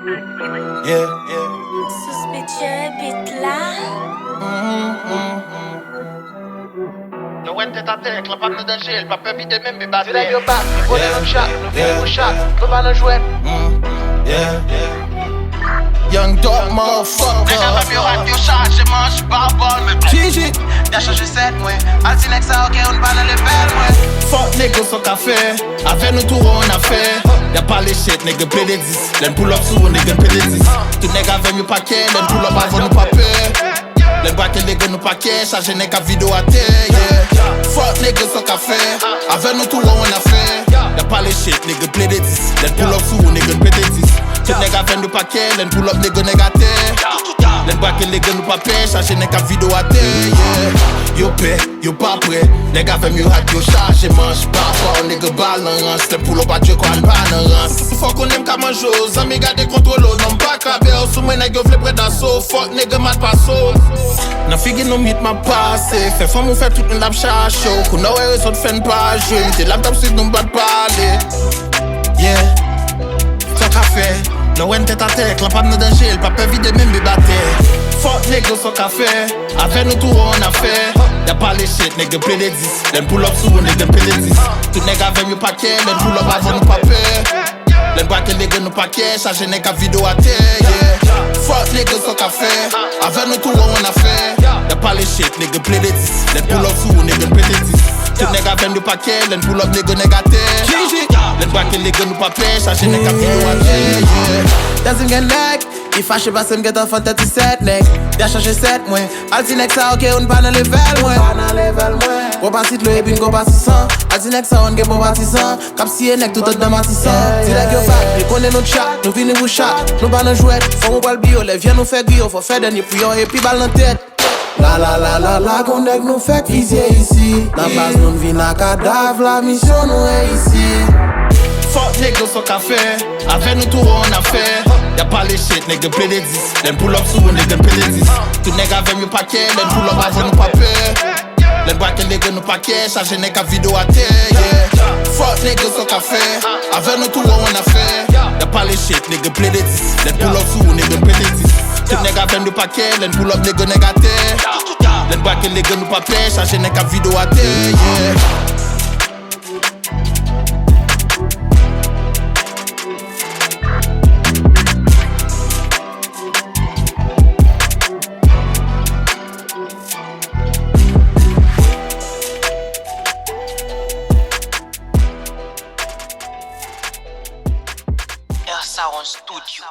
Yeah, yeah. Suspicieux bit là. No wente ta tek, la pak nou den jel, pa pe vide men bi bate. Direk yo bak, mi pone nou chak, nou vini pou chak, nou pa nou jwet. Yeah, yeah. Young dog motherfucker. Nega pep yo rat yo charge, manj barbon. Gigi. Ya chanje set mwen, al ti nek sa ok, un pa nan level mwen. Fuck niggas so café, avec nous tout on a fait. Y'a pas les shit, nigga play des 10. Then pull up sous, nigga play des 10. Tout nigga avec nous paquet, then pull up avant nous pas peur. Then braquer les gars nous paquet, charger nigga vidéo à terre, yeah. Fuck niggas so café, avec nous tout on a fait. Y'a pas les shit, nigga play des 10. Then pull up sous, nigga play des 10. Tout nigga avec nous paquet, then pull up nigga terre. Then braquer les gars nous pas peur, charger nigga vidéo à terre, yeah. Yo paix, yo pas prêt, nigga avec mieux hâte, yo charge, mange pas fort, nigga balance, le pull up à Dieu qu'on balance. Faut qu'on aime qu'à manger, amis garder contrôle, non pas cabé, sous moi nigga vle près d'assaut, fuck nigga mat pas so. Nan figi nou mit ma pase, fè fòm ou fè tout nou lap chacho, kou nou e resot fèn pa jwen, te lap tap sit nou bat pale. Yeah, so ka fè, nou en tèt a tek, la pap nou den jel, pa pe vide men bi bate. Fuck nigga so ka fè, avè nou tout on a fè. Y'a pas les shit, nigga play des 10. Then pull up sous, nigga play des 10. Tout nigga avec mieux paquet, then pull up avant nous pas peur. Then braquer les gars nous paquet, charger nigga vidéo à terre, yeah. Fuck nigga so ka fè, avec nous tout on a fait. Y'a pas les shit, nigga play des 10. Then pull up sous, nigga play des 10. Tout nigga avec nous paquet, then pull up nigga terre. Then braquer les gars nous pas peur, charger nigga vidéo à terre, yeah. Doesn't get leg. If I ship a sim get off on 37 neck. Ya chanje set mwen. Al ti nek sa ok, un pa nan level mwen. Go pasit lo e bin go pasi san. Al ti nek sa on gen bon pati san. Kap si e nek tout an mati san. Ti nek yo fat, mi konen nou chat. Nou vini pou chat, nou pa nan jwet. Fon ou bal biyo, le vyen nou fe griyo. Fò fe denye pou yo e pi bal nan tet. La la la la la, kon nek nou fek vizye isi. Nan baz nou vin na kadav, la misyon nou e isi. Fuck niggas so café, avec nous tout on a fait. Y'a pas les shit, nigga play des 10. Then pull up sous, nigga play des 10. Tout nigga avec mieux paquet, then pull up avant nous pas peur. Then braquer les gars nous paquet, charger nigga vidéo à terre, yeah. Fuck niggas so café, avec nous tout on a fait. Y'a pas les shit, nigga play des 10. Then pull up sous, nigga play des 10. Tout nigga avec nous paquet, then pull up nigga terre. Then braquer les gars nous pas peur, charger nigga vidéo à terre, yeah. Sound Studio.